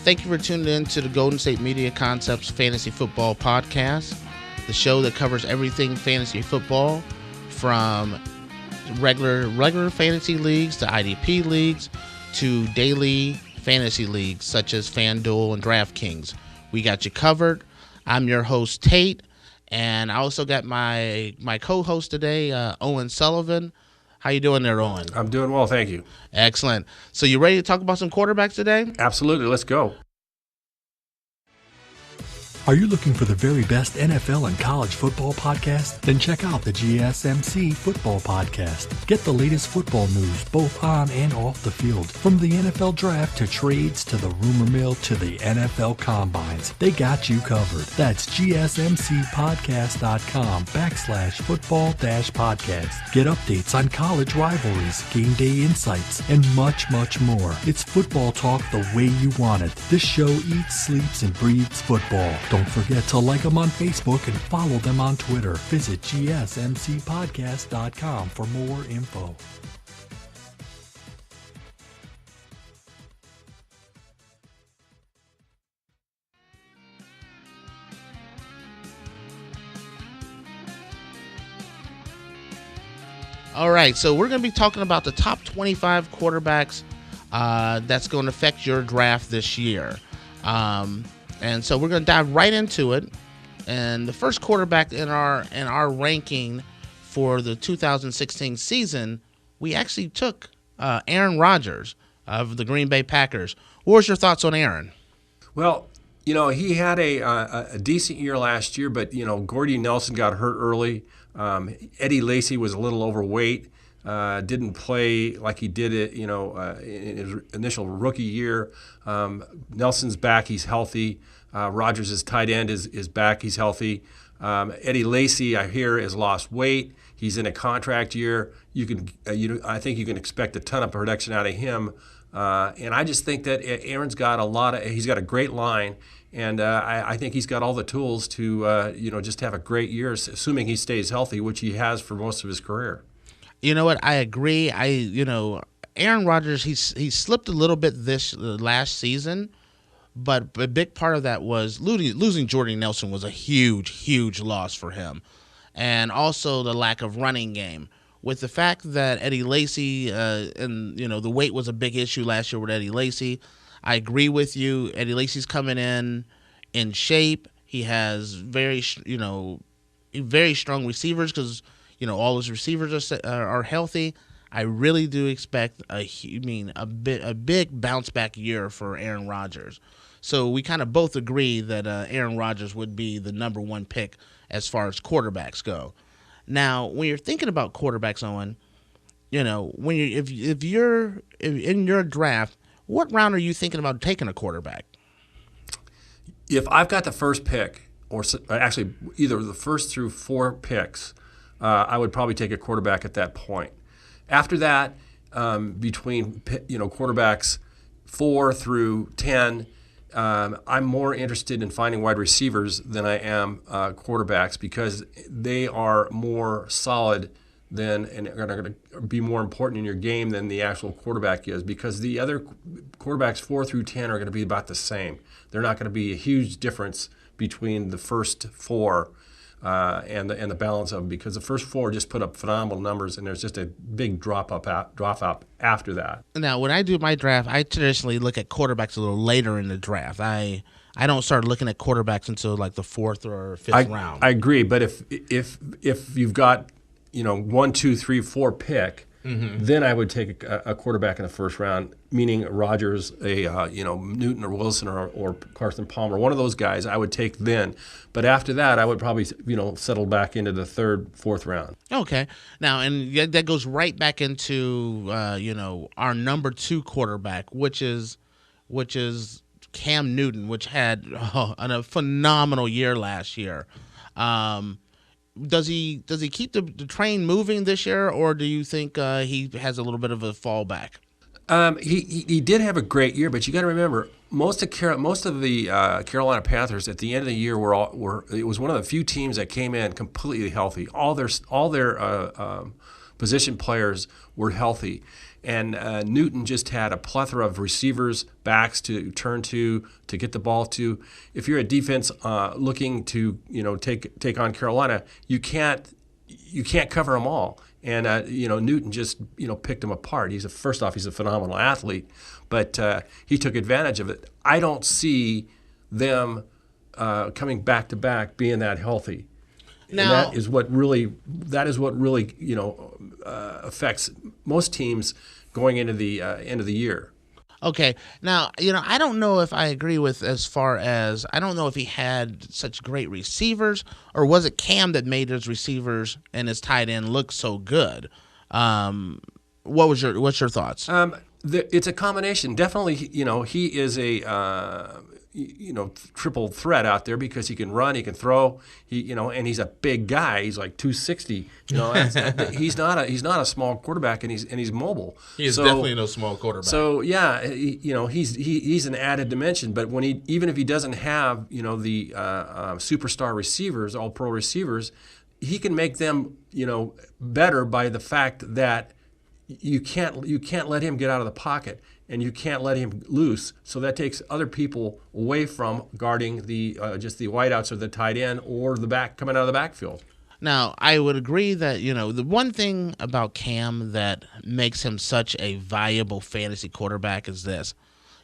Thank you for tuning in to the Golden State Media Concepts Fantasy Football Podcast, the show that covers everything fantasy football, from regular fantasy leagues to IDP leagues to daily fantasy leagues such as FanDuel and DraftKings. We got you covered. I'm your host, Tate, and I also got my co-host today, Owen Sullivan. How you doing there, Owen? I'm doing well, thank you. Excellent. So you ready to talk about some quarterbacks today? Absolutely, let's go. Are you looking for the very best NFL and college football podcast? Then check out the GSMC Football Podcast. Get the latest football news both on and off the field. From the NFL Draft to trades to the rumor mill to the NFL Combines, they got you covered. That's GSMCpodcast.com/football-podcast. Get updates on college rivalries, game day insights, and much, much more. It's football talk the way you want it. This show eats, sleeps, and breathes football. Don't forget to like them on Facebook and follow them on Twitter. Visit GSMCpodcast.com for more info. All right, so we're going to be talking about the top 25 quarterbacks that's going to affect your draft this year. And so we're going to dive right into it. And the first quarterback in our ranking for the 2016 season, we actually took Aaron Rodgers of the Green Bay Packers. What was your thoughts on Aaron? Well, he had a decent year last year, but, Gordy Nelson got hurt early. Eddie Lacy was a little overweight, didn't play like he did it, in his initial rookie year. Nelson's back, he's healthy. Rodgers' tight end is back, he's healthy. Eddie Lacy, I hear, has lost weight. He's in a contract year. I think you can expect a ton of production out of him. And I just think that Aaron's got he's got a great line. And I think he's got all the tools to, just have a great year, assuming he stays healthy, which he has for most of his career. You know what? I agree. Aaron Rodgers, he slipped a little bit this last season, but a big part of that was losing Jordy Nelson was a huge, huge loss for him. And also the lack of running game. With the fact that Eddie Lacy, the weight was a big issue last year with Eddie Lacy, I agree with you. Eddie Lacy's coming in shape. He has very strong receivers because all his receivers are healthy. I really do expect a big bounce back year for Aaron Rodgers. So we kind of both agree that Aaron Rodgers would be the number one pick as far as quarterbacks go. Now, when you're thinking about quarterbacks, Owen, if you're in your draft, what round are you thinking about taking a quarterback? If I've got the first pick, or actually either the first through 4 picks, I would probably take a quarterback at that point. After that, between quarterbacks 4 through 10, I'm more interested in finding wide receivers than I am quarterbacks because they are more solid and are going to be more important in your game than the actual quarterback is, because the other quarterbacks 4 through 10 are going to be about the same. They're not going to be a huge difference between the first 4 and the balance of them, because the first 4 just put up phenomenal numbers, and there's just a big drop up after that. Now, when I do my draft, I traditionally look at quarterbacks a little later in the draft. I don't start looking at quarterbacks until like the 4th or 5th round. I agree, but if you've got 1, 2, 3, 4 pick, then I would take a quarterback in the first round, meaning Rodgers, Newton or Wilson or Carson Palmer, one of those guys I would take then. But after that, I would probably settle back into the 3rd, 4th round. Okay. Now, and that goes right back into our number 2 quarterback, which is Cam Newton, which had a phenomenal year last year. Does he keep the train moving this year, or do you think he has a little bit of a fallback? He did have a great year, but you got to remember most of the Carolina Panthers at the end of the year it was one of the few teams that came in completely healthy. All their position players were healthy, And Newton just had a plethora of receivers, backs to turn to get the ball to. If you're a defense looking to take on Carolina, you can't cover them all. And Newton just picked them apart. First off, he's a phenomenal athlete, but he took advantage of it. I don't see them coming back to back being that healthy. Now, and that is what really affects most teams going into the end of the year. Okay. Now, I don't know if I agree with as far as I don't know if he had such great receivers, or was it Cam that made his receivers and his tight end look so good? What's your thoughts? It's a combination. Definitely, he is a triple threat out there because he can run, he can throw, and he's a big guy. He's like 260. He's not a small quarterback, and he's mobile. He is definitely no small quarterback. So yeah, he's an added dimension. But even if he doesn't have the superstar receivers, all pro receivers, he can make them better by the fact that you can't let him get out of the pocket, and you can't let him loose. So that takes other people away from guarding the just the wideouts or the tight end or the back coming out of the backfield. Now, I would agree that, the one thing about Cam that makes him such a valuable fantasy quarterback is this.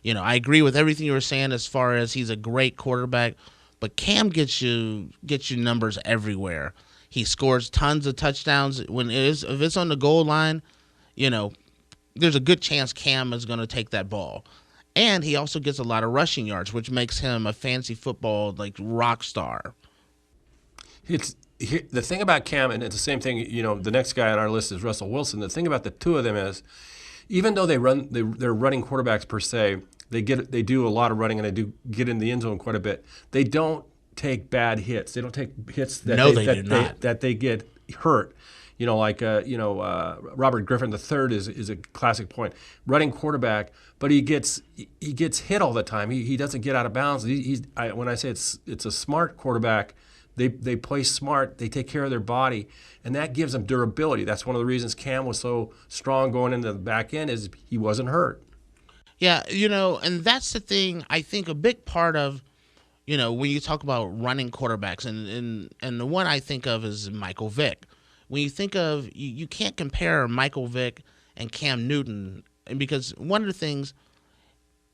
I agree with everything you were saying as far as he's a great quarterback, but Cam gets you numbers everywhere. He scores tons of touchdowns. If it's on the goal line, there's a good chance Cam is going to take that ball. And he also gets a lot of rushing yards, which makes him a fantasy football rock star. The thing about Cam, and it's the same thing, the next guy on our list is Russell Wilson. The thing about the two of them is, even though they're running quarterbacks per se, they do a lot of running and they do get in the end zone quite a bit. They don't take bad hits. They don't take hits that they get hurt. Robert Griffin III is a classic point. Running quarterback, but he gets hit all the time. He doesn't get out of bounds. When I say it's a smart quarterback, they play smart. They take care of their body, and that gives them durability. That's one of the reasons Cam was so strong going into the back end is he wasn't hurt. Yeah, and that's the thing. I think a big part of, when you talk about running quarterbacks, and the one I think of is Michael Vick. When you think of, you can't compare Michael Vick and Cam Newton, and because one of the things,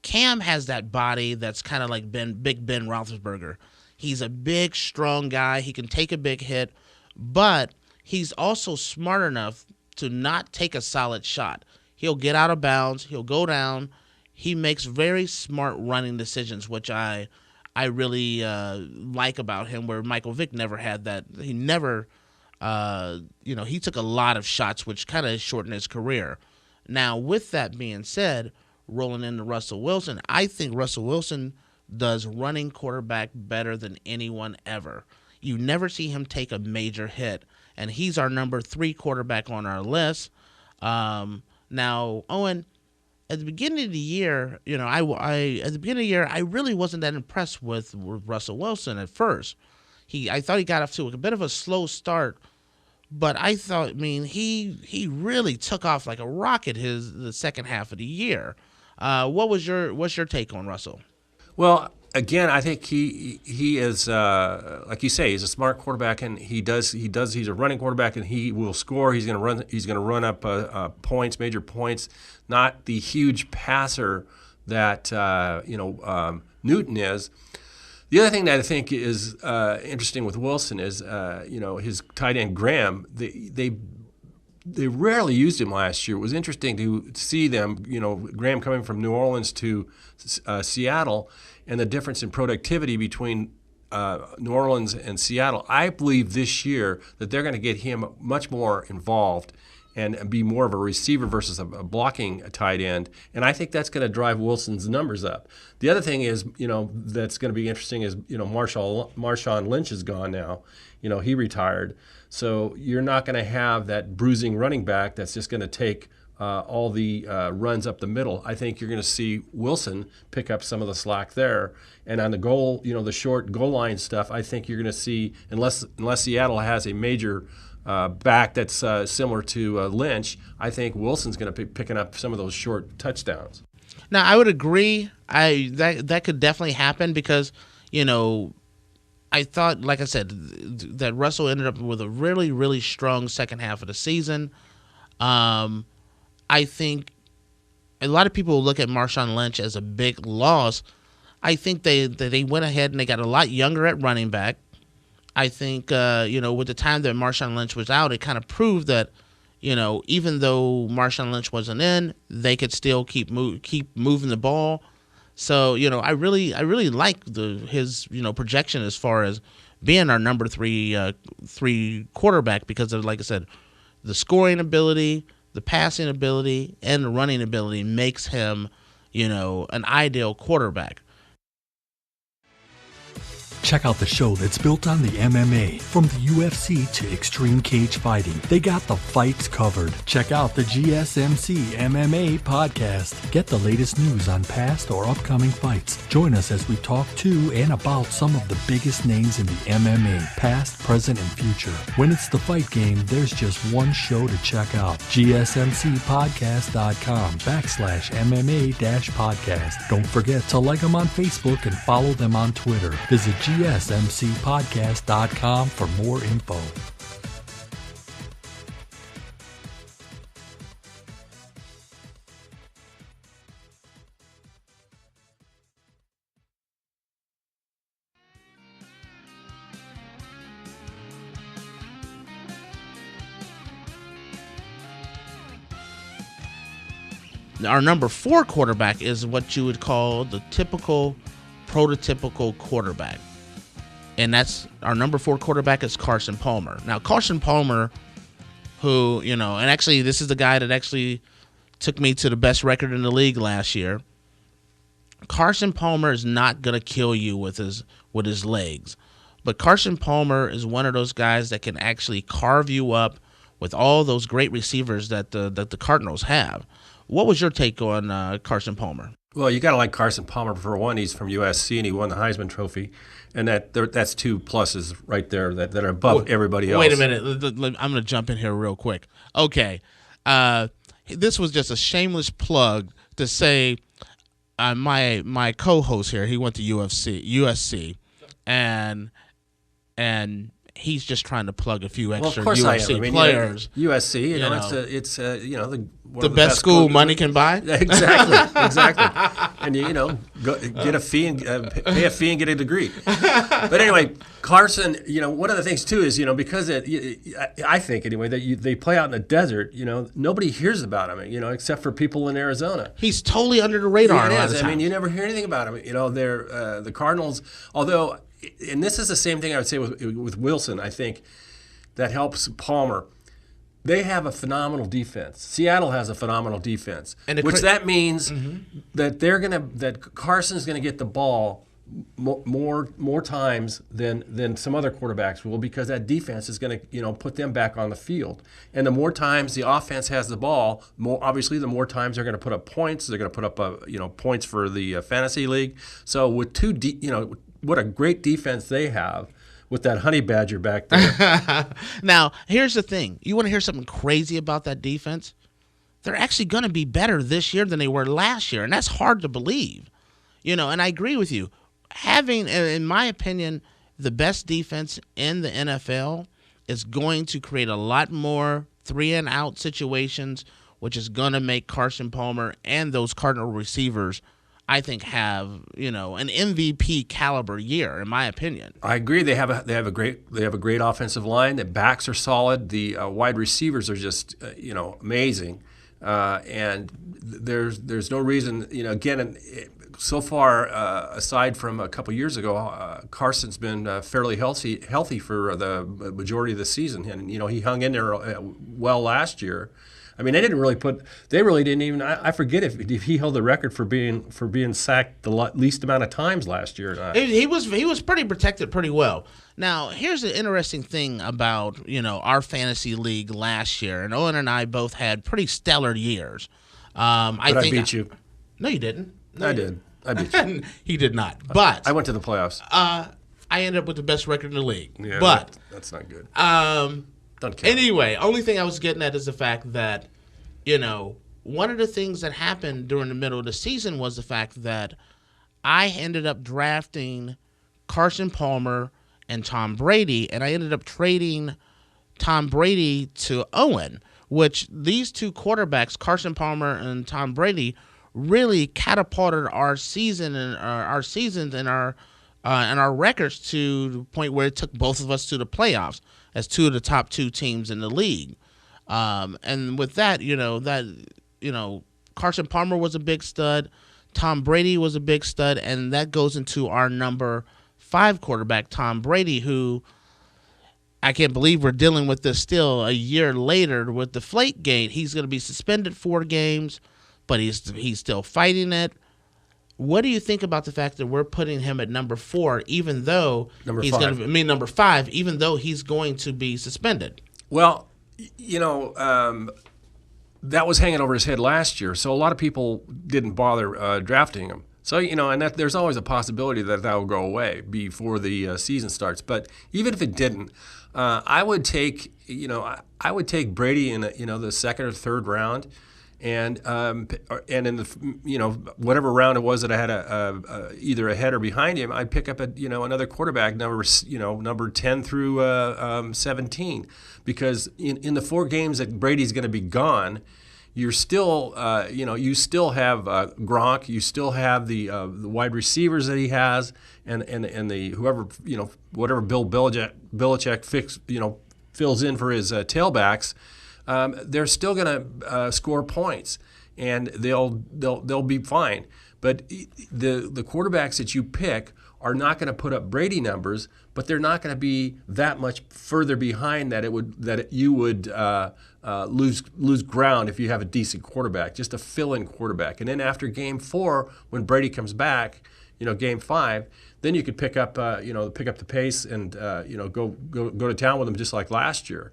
Cam has that body that's kind of like Big Ben Roethlisberger. He's a big, strong guy. He can take a big hit, but he's also smart enough to not take a solid shot. He'll get out of bounds. He'll go down. He makes very smart running decisions, which I really like about him, where Michael Vick never had that. He never... he took a lot of shots, which kind of shortened his career. Now, with that being said, rolling into Russell Wilson, I think Russell Wilson does running quarterback better than anyone ever. You never see him take a major hit, and he's our number 3 quarterback on our list. Now, Owen, at the beginning of the year, I really wasn't that impressed with Russell Wilson at first. I thought he got off to a bit of a slow start, but he really took off like a rocket the second half of the year. What's your take on Russell? Well, again, I think he is like you say, he's a smart quarterback, and he's a running quarterback, and he will score. He's going to run up points, major points. Not the huge passer that Newton is. The other thing that I think is interesting with Wilson is, his tight end Graham. They rarely used him last year. It was interesting to see them. Graham coming from New Orleans to Seattle, and the difference in productivity between New Orleans and Seattle. I believe this year that they're going to get him much more involved and be more of a receiver versus a blocking tight end. And I think that's going to drive Wilson's numbers up. The other thing is, that's going to be interesting is, Marshawn Lynch is gone now. He retired. So you're not going to have that bruising running back that's just going to take all the runs up the middle. I think you're going to see Wilson pick up some of the slack there. And on the goal, the short goal line stuff, I think you're going to see, unless Seattle has a major back that's similar to Lynch, I think Wilson's going to be picking up some of those short touchdowns. Now, I would agree. That could definitely happen because, I thought, like I said, that Russell ended up with a really, really strong second half of the season. I think a lot of people look at Marshawn Lynch as a big loss. I think they went ahead and they got a lot younger at running back. I think, with the time that Marshawn Lynch was out, it kind of proved that, even though Marshawn Lynch wasn't in, they could still keep moving the ball. So, I really like his projection as far as being our number three quarterback because of, like I said, the scoring ability, the passing ability, and the running ability makes him, an ideal quarterback. Check out the show that's built on the MMA, from the UFC to extreme cage fighting. They got the fights covered. Check out the GSMC MMA podcast. Get the latest news on past or upcoming fights. Join us as we talk to and about some of the biggest names in the MMA, past, present, and future. When it's the fight game, there's just one show to check out. GSMCpodcast.com/MMA-podcast. Don't forget to like them on Facebook and follow them on Twitter. Visit GSMCpodcast.com for more info. Our number 4 quarterback is what you would call the typical, prototypical quarterback. And that's our number 4 quarterback is Carson Palmer. Now, Carson Palmer, who, and actually this is the guy that actually took me to the best record in the league last year. Carson Palmer is not going to kill you with his legs. But Carson Palmer is one of those guys that can actually carve you up with all those great receivers that the Cardinals have. What was your take on Carson Palmer? Well, you got to like Carson Palmer. For one, he's from USC and he won the Heisman Trophy, and that's 2 pluses right there that are above everybody else. Wait a minute, I'm going to jump in here real quick. Okay, this was just a shameless plug to say my co-host here. He went to USC, and he's just trying to plug a few extra USC players. USC, it's the best school money can buy. Exactly. And get a fee and pay a fee and get a degree. But anyway, Carson, one of the things too is because I think anyway that they play out in the desert. Nobody hears about him. Except for people in Arizona. He's totally under the radar. Yeah, it is. You never hear anything about him. They're the Cardinals, although. And this is the same thing I would say with Wilson. I think that helps Palmer. They have a phenomenal defense. Seattle has a phenomenal defense, that means that Carson's going to get the ball more times than some other quarterbacks will, because that defense is going to put them back on the field. And the more times the offense has the ball, the more times they're going to put up points. They're going to put up points for the fantasy league. So with what a great defense they have with that honey badger back there. Now, here's the thing. You want to hear something crazy about that defense? They're actually going to be better this year than they were last year, and that's hard to believe. And I agree with you. Having, in my opinion, the best defense in the NFL is going to create a lot more 3-and-out situations, which is going to make Carson Palmer and those Cardinal receivers, I think, have an MVP caliber year, in my opinion. I agree. They have a great offensive line. The backs are solid. The wide receivers are just amazing, and there's no reason again. So far, aside from a couple years ago, Carson's been fairly healthy for the majority of the season, and he hung in there well last year. I mean, they really didn't even. I forget if he held the record for being sacked the least amount of times last year. He was pretty protected pretty well. Now, here's the interesting thing about our fantasy league last year, and Owen and I both had pretty stellar years. I beat you. No, you didn't. No, I did. I beat you. He did not. But I went to the playoffs. I ended up with the best record in the league. Yeah, but that's not good. Don't count. Anyway, only thing I was getting at is the fact that, one of the things that happened during the middle of the season was the fact that I ended up drafting Carson Palmer and Tom Brady, and I ended up trading Tom Brady to Owen, which these two quarterbacks, Carson Palmer and Tom Brady, really catapulted our season and our seasons and our records to the point where it took both of us to the playoffs as two of the top two teams in the league. And with that, Carson Palmer was a big stud. Tom Brady was a big stud, and that goes into our number 5 quarterback, Tom Brady, who I can't believe we're dealing with this still a year later with Deflategate. He's going to be suspended 4 games, but he's still fighting it. What do you think about the fact that we're putting him at number 4, even though number 5, even though he's going to be suspended? Well, that was hanging over his head last year, so a lot of people didn't bother drafting him. So, and there's always a possibility that will go away before the season starts. But even if it didn't, I would take Brady in the second or third round, and in the whatever round it was that I had either ahead or behind him, I'd pick up another quarterback number 10 through 17, because in the 4 games that Brady's going to be gone, you're still you still have Gronk, you still have the wide receivers that he has, and the whatever Bill Belichick fills in for his tailbacks. They're still going to score points, and they'll be fine. But the quarterbacks that you pick are not going to put up Brady numbers, but they're not going to be that much further behind that you would lose ground if you have a decent quarterback, just a fill-in quarterback. And then after Game 4, when Brady comes back, Game 5, then you could pick up the pace and go to town with them just like last year.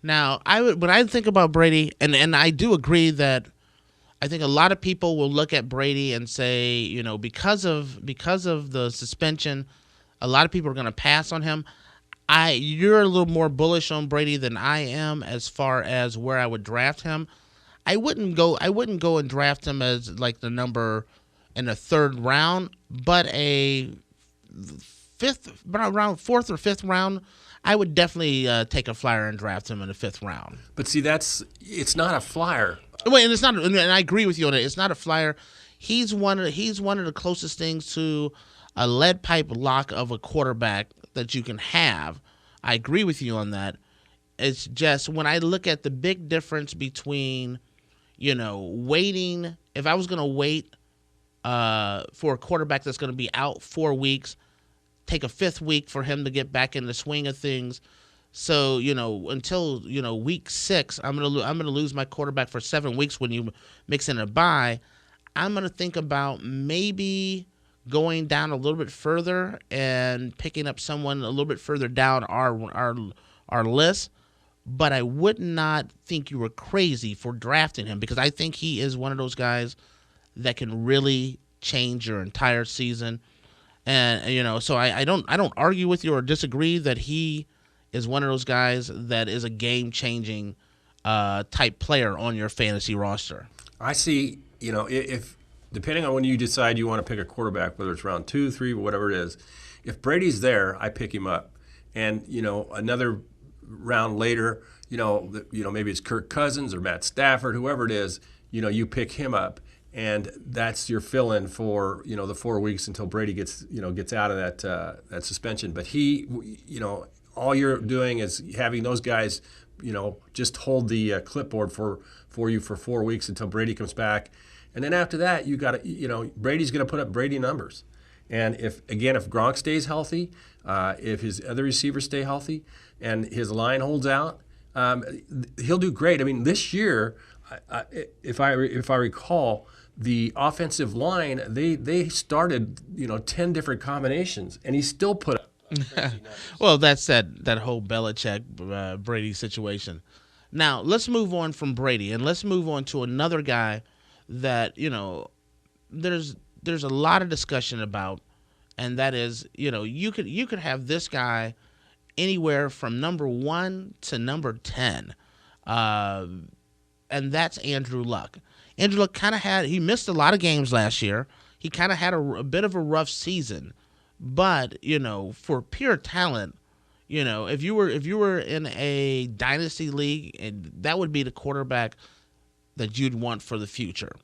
Now, when I think about Brady, and I do agree that I think a lot of people will look at Brady and say, because of the suspension, a lot of people are going to pass on him. You're a little more bullish on Brady than I am as far as where I would draft him. I wouldn't go and draft him as like the number in the 3rd round, but around 4th or 5th round, I would definitely take a flyer and draft him in the 5th round. But see, it's not a flyer. Wait, and it's not. And I agree with you on it. It's not a flyer. He's one of the closest things to a lead pipe lock of a quarterback that you can have. I agree with you on that. It's just when I look at the big difference between, waiting. If I was going to wait for a quarterback that's going to be out 4 weeks, take a 5th week for him to get back in the swing of things. So, until, week 6, I'm going to lose my quarterback for 7 weeks when you mix in a bye. I'm going to think about maybe going down a little bit further and picking up someone a little bit further down our list. But I would not think you were crazy for drafting him, because I think he is one of those guys that can really change your entire season. And, so I don't argue with you or disagree that he is one of those guys that is a game-changing type player on your fantasy roster. I see, if depending on when you decide you want to pick a quarterback, whether it's round 2, 3, whatever it is, if Brady's there, I pick him up. And, another round later, maybe it's Kirk Cousins or Matt Stafford, whoever it is, you pick him up. And that's your fill-in for the 4 weeks until Brady gets out of that suspension. But he, all you're doing is having those guys, just hold the clipboard for you for 4 weeks until Brady comes back, and then after that you got to, Brady's going to put up Brady numbers. And if Gronk stays healthy, if his other receivers stay healthy, and his line holds out, he'll do great. I mean, this year, if I recall, the offensive line, they started 10 different combinations, and he still put up crazy numbers. Well, that's that whole Belichick Brady situation. Now let's move on from Brady, and let's move on to another guy that there's a lot of discussion about, and that is you could have this guy anywhere from number 1 to number 10. And that's Andrew Luck. Andrew Luck he missed a lot of games last year. He kind of had a bit of a rough season. But, for pure talent, if you were in a dynasty league, that would be the quarterback that you'd want for the future.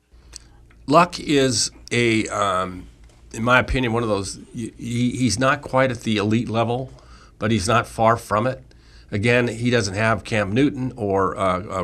Luck is in my opinion, one of those. He's not quite at the elite level, but he's not far from it. Again, he doesn't have Cam Newton or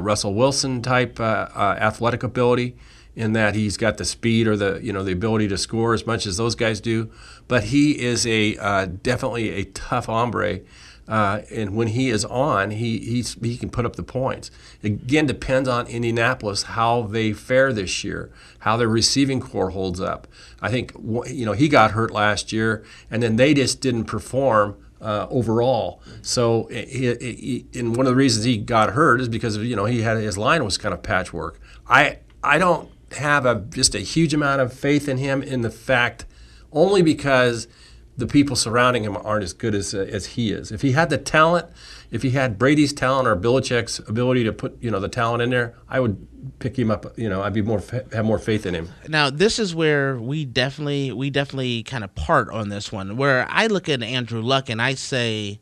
Russell Wilson type athletic ability, in that he's got the speed or the ability to score as much as those guys do. But he is definitely a tough hombre. And when he is on, he can put up the points. Again, depends on Indianapolis, how they fare this year, how their receiving core holds up. I think he got hurt last year, and then they just didn't perform overall. So, and one of the reasons he got hurt is because he had his line was kind of patchwork. I don't have just a huge amount of faith in him, in the fact only because the people surrounding him aren't as good as he is. If he had the talent, if he had Brady's talent or Belichick's ability to put the talent in there, I would pick him up. I'd be have more faith in him. Now, this is where we definitely kind of part on this one. Where I look at Andrew Luck and I say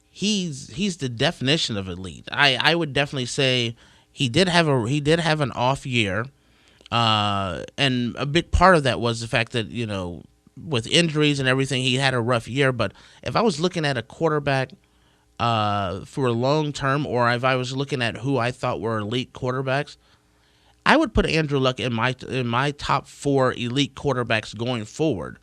he's the definition of elite. I would definitely say he did have an off year, and a big part of that was the fact that with injuries and everything, he had a rough year. But if I was looking at a quarterback for a long term, or if I was looking at who I thought were elite quarterbacks, I would put Andrew Luck in my top 4 elite quarterbacks going forward.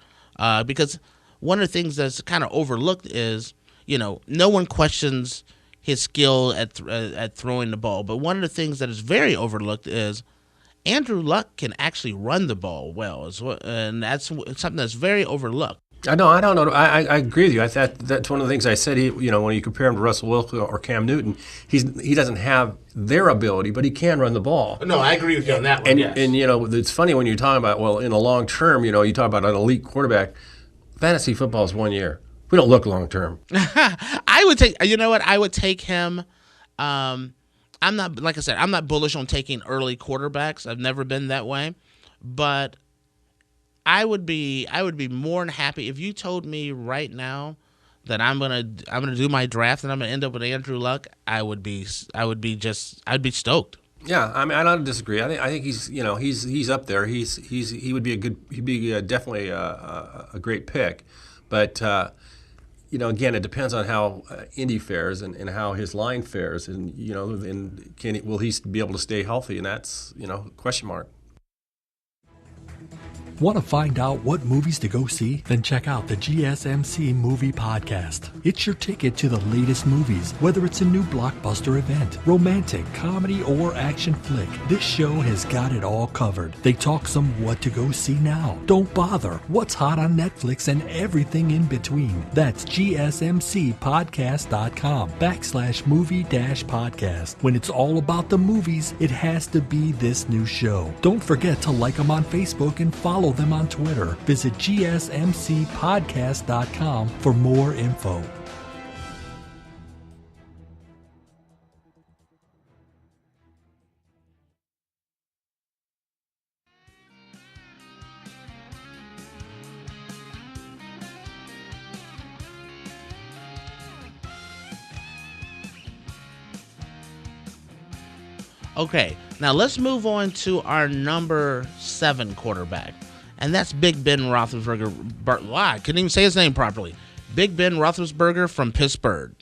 Because one of the things that's kind of overlooked is, no one questions his skill at throwing the ball. But one of the things that is very overlooked is Andrew Luck can actually run the ball well, and that's something that's very overlooked. I don't know. I agree with you. That's one of the things I said. When you compare him to Russell Wilson or Cam Newton, he doesn't have their ability, but he can run the ball. No, I agree with you on that one. And yes. And it's funny when you're talking about, in the long term, you talk about an elite quarterback. Fantasy football is 1 year. We don't look long term. I would take. You know what? I would take him. I'm not, like I said, I'm not bullish on taking early quarterbacks. I've never been that way, but I would be more than happy if you told me right now that I'm gonna do my draft and I'm gonna end up with Andrew Luck. I'd be stoked. Yeah, I mean, I don't disagree. I think he's up there. He would be definitely a great pick, but. Again, it depends on how Indy fares and how his line fares, and will he be able to stay healthy? And that's question mark. Want to find out what movies to go see? Then check out the GSMC Movie Podcast. It's your ticket to the latest movies, whether it's a new blockbuster event, romantic, comedy, or action flick. This show has got it all covered. They talk some what to go see now, don't bother, what's hot on Netflix, and everything in between. That's GSMCpodcast.com/movie-podcast. When it's all about the movies, it has to be this new show. Don't forget to like them on Facebook and follow them on Twitter. Visit GSMCpodcast.com for more info. Okay, now let's move on to our number 7 quarterback, and that's Big Ben Roethlisberger. Wow, I couldn't even say his name properly. Big Ben Roethlisberger from Pittsburgh.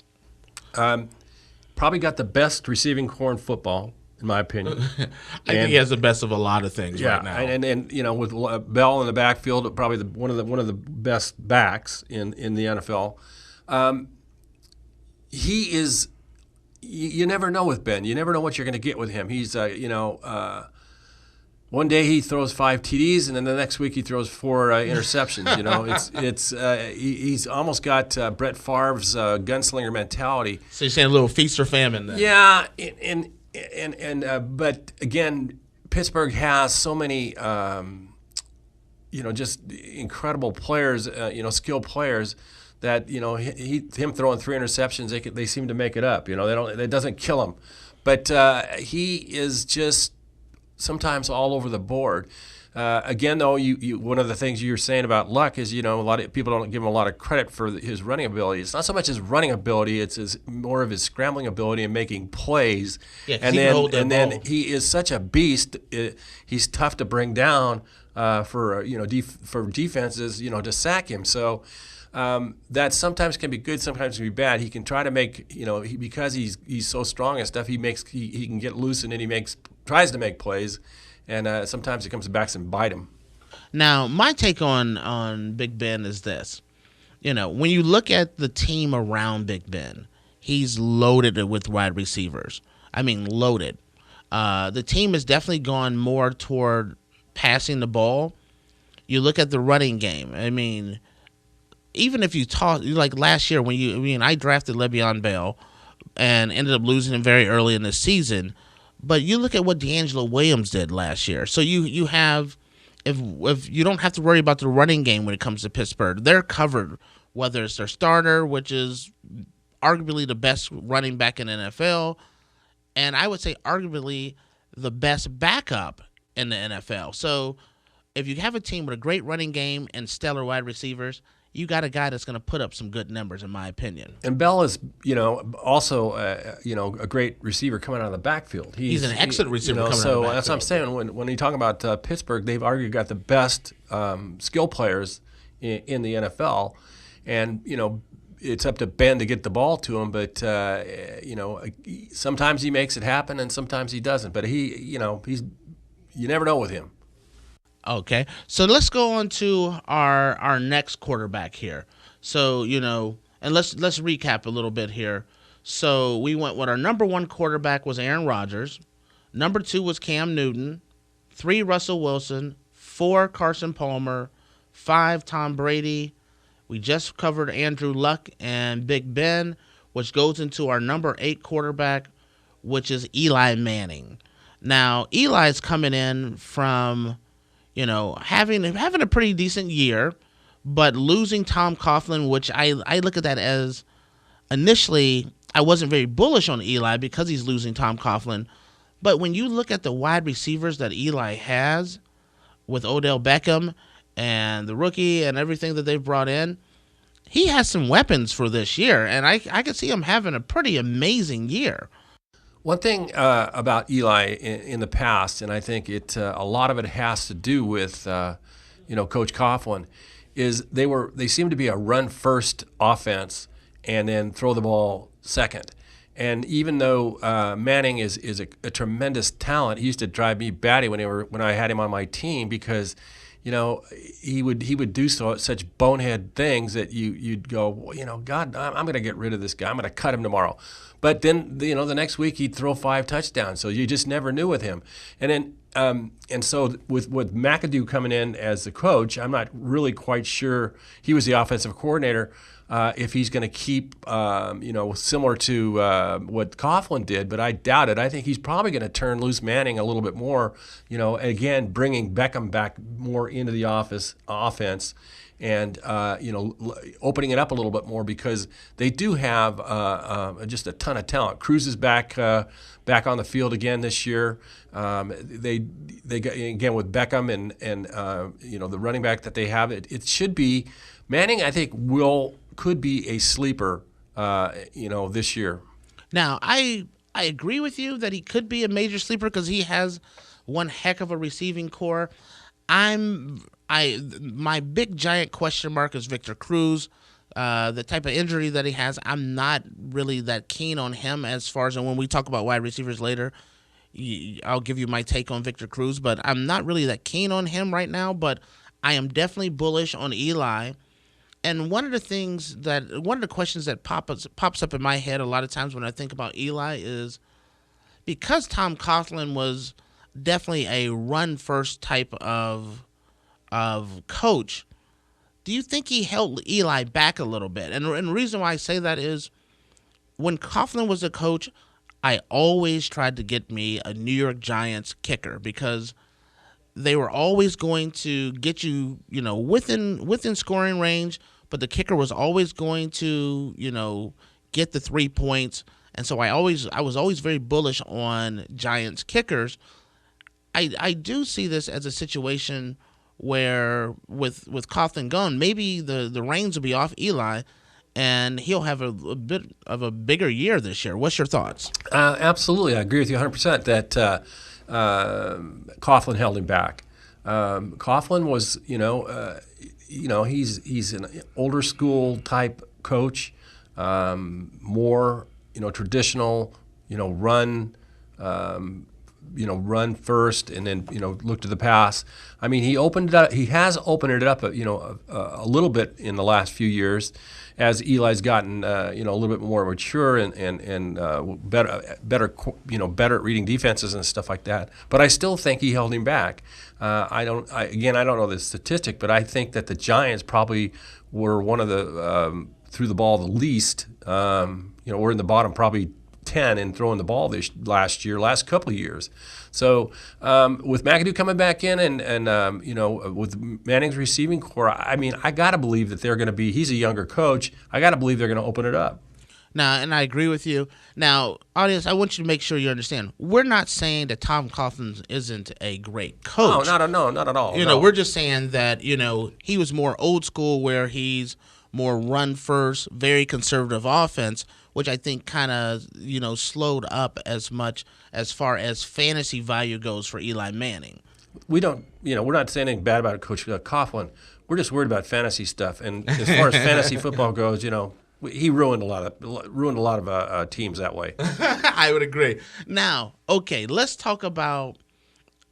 Probably got the best receiving core in football, in my opinion. I think he has the best of a lot of things right now. And with Bell in the backfield, probably one of the best backs in the NFL. He is. You never know with Ben. You never know what you're going to get with him. He's, one day he throws 5 TDs, and then the next week he throws 4 interceptions. He's almost got Brett Favre's gunslinger mentality. So you're saying a little feast or famine then? Yeah, but again, Pittsburgh has so many, just incredible players, skilled players, that him throwing 3 interceptions, they seem to make it up. It doesn't kill him, but he is just sometimes all over the board. Again, though, one of the things you're saying about Luck is, a lot of people don't give him a lot of credit for his running ability. It's not so much his running ability; it's more of his scrambling ability and making plays. Yeah, and then he is such a beast. He's tough to bring down for defenses, to sack him. So that sometimes can be good, sometimes can be bad. He can try to make, because he's so strong and stuff. He can get loose and then he tries to make plays. And sometimes it comes back and bite him. Now, my take on Big Ben is this. When you look at the team around Big Ben, he's loaded with wide receivers. I mean, loaded. The team has definitely gone more toward passing the ball. You look at the running game. I mean, even if you talk, like last year I drafted Le'Veon Bell and ended up losing him very early in the season. But you look at what D'Angelo Williams did last year. So you have, if you don't have to worry about the running game when it comes to Pittsburgh, they're covered, whether it's their starter, which is arguably the best running back in the NFL, and I would say arguably the best backup in the NFL. So if you have a team with a great running game and stellar wide receivers, you got a guy that's going to put up some good numbers, in my opinion. And Bell is, also, a great receiver coming out of the backfield. He's an excellent receiver coming out of the backfield. That's what I'm saying. When you talk about Pittsburgh, they've arguably got the best skill players in the NFL. And, it's up to Ben to get the ball to him. But, sometimes he makes it happen and sometimes he doesn't. But you never know with him. Okay, so let's go on to our next quarterback here. So, and let's recap a little bit here. So we went with our number 1 quarterback was Aaron Rodgers. Number 2 was Cam Newton. 3, Russell Wilson. 4, Carson Palmer. 5, Tom Brady. We just covered Andrew Luck and Big Ben, which goes into our number 8 quarterback, which is Eli Manning. Now, Eli's coming in from having a pretty decent year, but losing Tom Coughlin, which I look at that as, initially, I wasn't very bullish on Eli because he's losing Tom Coughlin. But when you look at the wide receivers that Eli has with Odell Beckham and the rookie and everything that they've brought in, he has some weapons for this year, and I could see him having a pretty amazing year. One thing about Eli in the past, and I think a lot of it has to do with Coach Coughlin, is they seem to be a run first offense and then throw the ball second. And even though Manning is a tremendous talent, he used to drive me batty when I had him on my team because he would do such bonehead things that you'd go, God, I'm going to get rid of this guy. I'm going to cut him tomorrow. But then, the next week he'd throw 5 touchdowns. So you just never knew with him. And then, and so with McAdoo coming in as the coach, I'm not really quite sure. He was the offensive coordinator. If he's going to keep, similar to what Coughlin did, but I doubt it. I think he's probably going to turn loose Manning a little bit more, again, bringing Beckham back more into the offense and, opening it up a little bit more because they do have just a ton of talent. Cruz is back on the field again this year. They got, again, with Beckham and the running back that they have, it should be Manning, I think, could be a sleeper, this year. Now, I agree with you that he could be a major sleeper because he has one heck of a receiving core. My big giant question mark is Victor Cruz. The type of injury that he has, I'm not really that keen on him as far as, and when we talk about wide receivers later, I'll give you my take on Victor Cruz, but I'm not really that keen on him right now, but I am definitely bullish on Eli. And one of the questions that pops up in my head a lot of times when I think about Eli is because Tom Coughlin was definitely a run first type of coach. Do you think he held Eli back a little bit? And the reason why I say that is when Coughlin was a coach, I always tried to get me a New York Giants kicker because they were always going to get you, within scoring range, but the kicker was always going to, get the 3 points. And so I was always very bullish on Giants kickers. I do see this as a situation where with Coughlin gone, maybe the reins will be off Eli, and he'll have a bit of a bigger year this year. What's your thoughts? Absolutely, I agree with you 100% that Coughlin held him back. Coughlin was, he's an older school type coach, more, traditional, run. Run first and then, look to the pass. I mean, he has opened it up, a little bit in the last few years as Eli's gotten, a little bit more mature and better at reading defenses and stuff like that. But I still think he held him back. I don't know the statistic, but I think that the Giants probably were one of the, threw the ball the least. We're in the bottom probably 10 in throwing the ball this last couple of years. So with McAdoo coming back in and with Manning's receiving core, I mean, I got to believe that they're going to be, he's a younger coach, I got to believe they're going to open it up. Now, and I agree with you. Now, audience, I want you to make sure you understand. We're not saying that Tom Coughlin isn't a great coach. No, not at all. We're just saying that, he was more old school where he's more run first, very conservative offense, which I think kind of, slowed up as much as far as fantasy value goes for Eli Manning. We don't, we're not saying anything bad about Coach Coughlin. We're just worried about fantasy stuff. And as far as fantasy football goes, he ruined a lot of teams that way. I would agree. Now, okay, let's talk about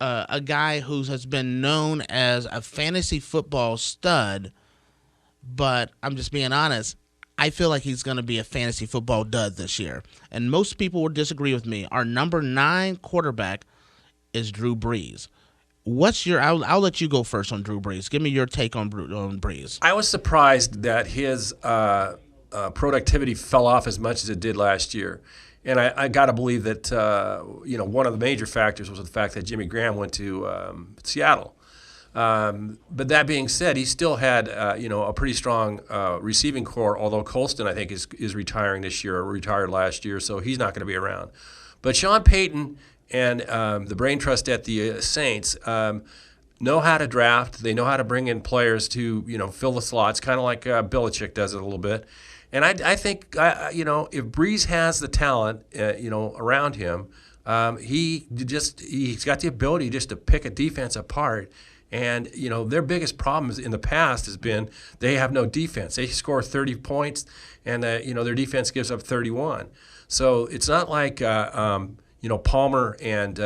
a guy who has been known as a fantasy football stud, but I'm just being honest. I feel like he's going to be a fantasy football dud this year. And most people would disagree with me. Our number 9 quarterback is Drew Brees. I'll let you go first on Drew Brees. Give me your take on Brees. I was surprised that his productivity fell off as much as it did last year. And I got to believe that, one of the major factors was the fact that Jimmy Graham went to Seattle. But that being said, he still had, a pretty strong receiving core, although Colston, I think, is retiring this year or retired last year, so he's not going to be around. But Sean Payton and the brain trust at the Saints know how to draft. They know how to bring in players to, fill the slots, kind of like Belichick does it a little bit. And I think, if Brees has the talent, around him, he's got the ability just to pick a defense apart. And, their biggest problem in the past has been they have no defense. They score 30 points, and, their defense gives up 31. So it's not like, Palmer and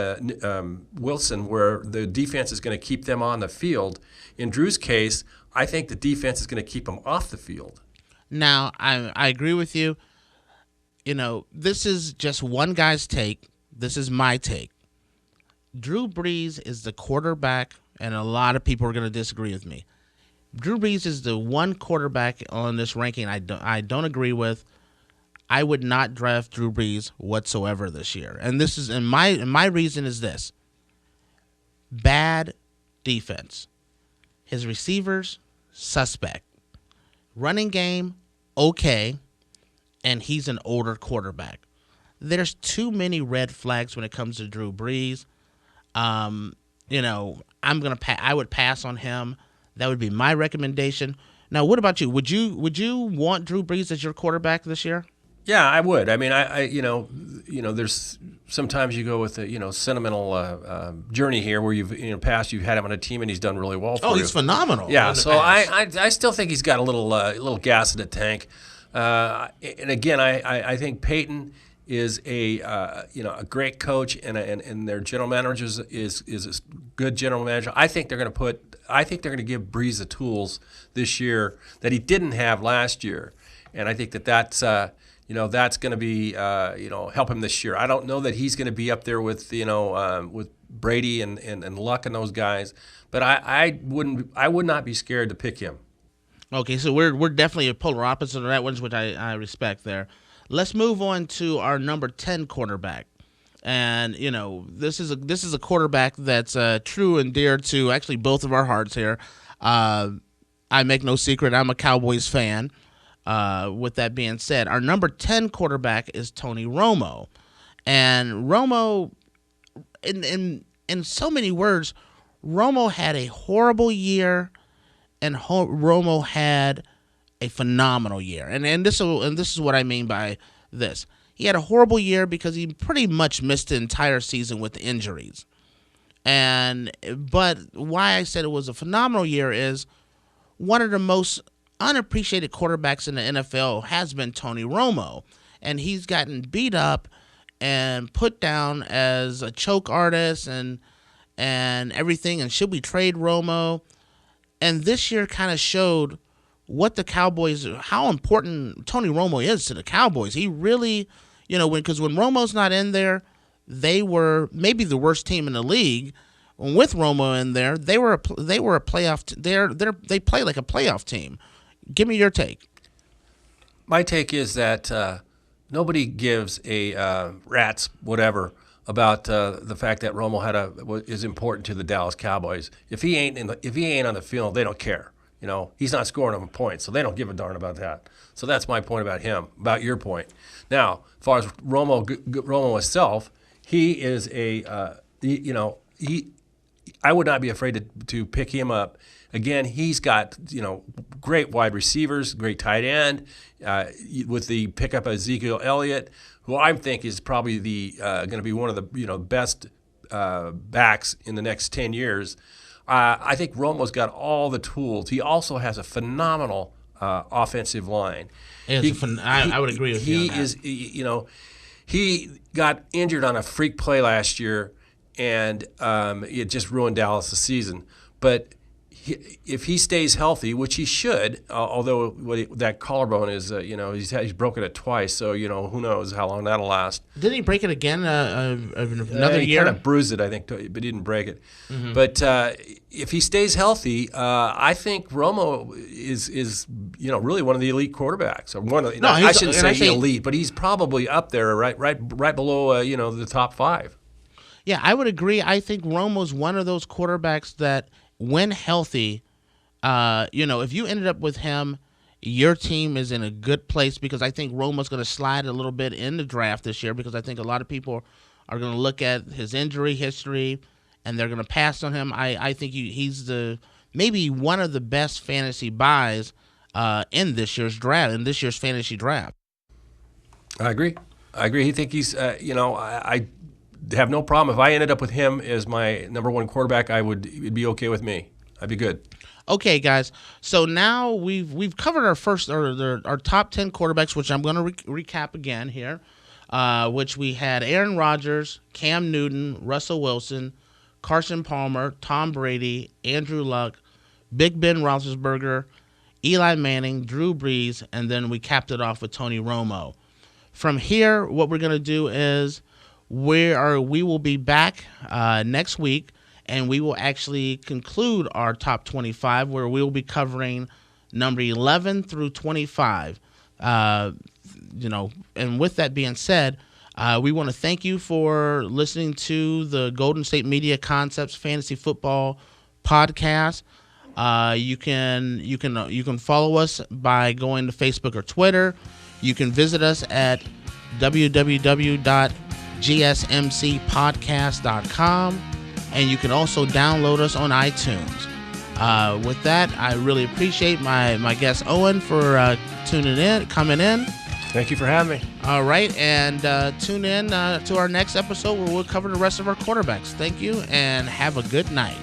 Wilson where the defense is going to keep them on the field. In Drew's case, I think the defense is going to keep them off the field. Now, I agree with you. This is just one guy's take. This is my take. Drew Brees is the quarterback, and a lot of people are going to disagree with me. Drew Brees is the one quarterback on this ranking I don't agree with. I would not draft Drew Brees whatsoever this year. And this is and my reason is this. Bad defense. His receivers, suspect. Running game, okay. And he's an older quarterback. There's too many red flags when it comes to Drew Brees. I would pass on him. That would be my recommendation. Now, what about you? Would you want Drew Brees as your quarterback this year? Yeah, I would. I mean, there's sometimes you go with a sentimental journey here where you've past you've had him on a team and he's done really well for you. Oh, he's phenomenal. Yeah, so I still think he's got a little gas in the tank. And again, I think Peyton is a great coach and their general manager is a good general manager. I think they're going to give Brees the tools this year that he didn't have last year, and I think that's going to be help him this year. I don't know that he's going to be up there with with Brady and Luck and those guys, but I would not be scared to pick him. Okay, so we're definitely a polar opposite of that one, which I respect there. Let's move on to our number 10 quarterback. And, this is a quarterback that's true and dear to actually both of our hearts here. I make no secret I'm a Cowboys fan. With that being said, our number 10 quarterback is Tony Romo. And Romo, in so many words, Romo had a horrible year, and Romo had a phenomenal year. And this is what I mean by this. He had a horrible year because he pretty much missed the entire season with injuries. But why I said it was a phenomenal year is one of the most unappreciated quarterbacks in the NFL has been Tony Romo. And he's gotten beat up and put down as a choke artist and everything, and should we trade Romo? And this year kind of showed what the Cowboys, how important Tony Romo is to the Cowboys. He really, because when Romo's not in there, they were maybe the worst team in the league. And with Romo in there, they were a playoff. They play like a playoff team. Give me your take. My take is that nobody gives a rat's whatever about the fact that Romo is important to the Dallas Cowboys. If he ain't on the field, they don't care. He's not scoring them points, so they don't give a darn about that. So that's my point about him. About your point. Now, as far as Romo himself, he is I would not be afraid to pick him up. Again, he's got great wide receivers, great tight end, with the pickup of Ezekiel Elliott, who I think is probably going to be one of the best backs in the next 10 years. I think Romo's got all the tools. He also has a phenomenal offensive line. I would agree with you on that. He got injured on a freak play last year, and it just ruined Dallas' season. But if he stays healthy, which he should, although that collarbone is, he's broken it twice, so who knows how long that'll last. Didn't he break it again another year? He kind of bruised it, I think, but he didn't break it. Mm-hmm. But if he stays healthy, I think Romo is really one of the elite quarterbacks. I shouldn't say elite, but he's probably up there, right below the top 5. Yeah, I would agree. I think Romo's one of those quarterbacks that, when healthy, if you ended up with him, your team is in a good place, because I think Romo's going to slide a little bit in the draft this year, because I think a lot of people are going to look at his injury history and they're going to pass on him. I think he's maybe one of the best fantasy buys in this year's fantasy draft. I agree. I think he's, I have no problem. If I ended up with him as my number 1 quarterback, it'd be okay with me. I'd be good. Okay, guys. So now we've covered our top 10 quarterbacks, which I'm going to recap again here, which we had Aaron Rodgers, Cam Newton, Russell Wilson, Carson Palmer, Tom Brady, Andrew Luck, Big Ben Roethlisberger, Eli Manning, Drew Brees, and then we capped it off with Tony Romo. From here, what we're going to do is we will be back next week, and we will actually conclude our top 25, where we will be covering number 11 through 25. And with that being said, we want to thank you for listening to the Golden State Media Concepts Fantasy Football Podcast. You can follow us by going to Facebook or Twitter. You can visit us at www.gsmcpodcast.com, and you can also download us on iTunes. With that, I really appreciate my guest Owen for coming in. Thank you for having me. All right, and tune in to our next episode where we'll cover the rest of our quarterbacks. Thank you, and have a good night.